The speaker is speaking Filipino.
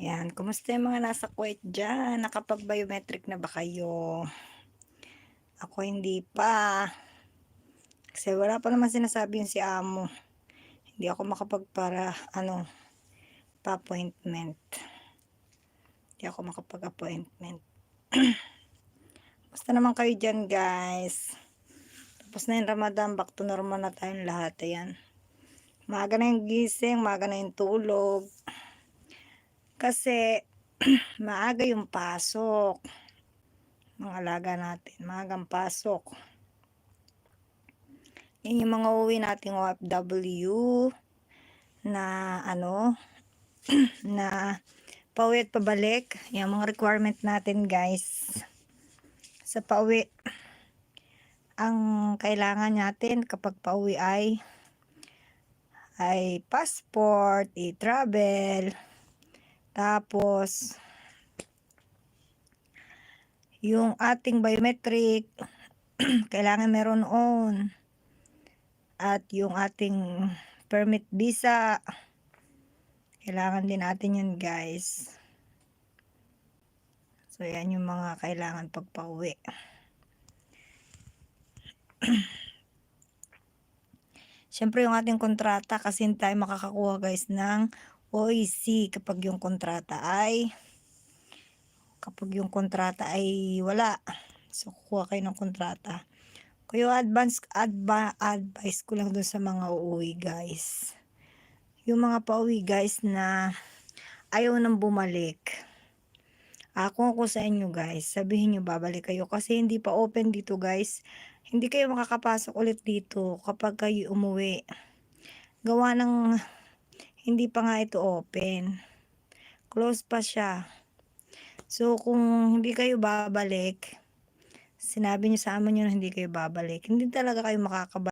Ayan, kumusta yung mga nasa Kuwait diyan? Nakapag-biometric na ba kayo? Ako hindi pa. Kasi wala pa naman sinasabi yung si amo. Hindi ako pa-appointment. Hindi ako makapag-appointment. Basta naman kayo dyan, guys. Tapos na yung Ramadan, back to normal na tayong lahat. Ayan. Maaga na yung gising, maaga na yung tulog. Kasi, maaga yung pasok. Mga alaga natin, maagang pasok. Yan yung mga uwi nating OFW na na pauwi at pabalik. Yung mga requirement natin, guys. Sa pauwi, ang kailangan natin kapag pauwi ay passport, i-travel, tapos yung ating biometric, kailangan meron on. At yung ating permit visa, kailangan din natin yun, guys. So, yan yung mga kailangan pagpa-uwi. Siyempre, yung ating kontrata, kasi hindi tayo makakakuha, guys, ng OEC kapag yung kontrata ay wala. So, kukuha kayo ng kontrata. Kaya advice ko lang dun sa mga uuwi, guys. Yung mga pauwi, guys, na ayaw nang bumalik. Kung ako sa inyo, guys, sabihin nyo babalik kayo kasi hindi pa open dito, guys. Hindi kayo makakapasok ulit dito kapag kayo umuwi. Gawa ng hindi pa nga ito open. Close pa siya. So, kung hindi kayo babalik, sinabi nyo sa amin nyo na hindi kayo babalik, hindi talaga kayo makakabalik.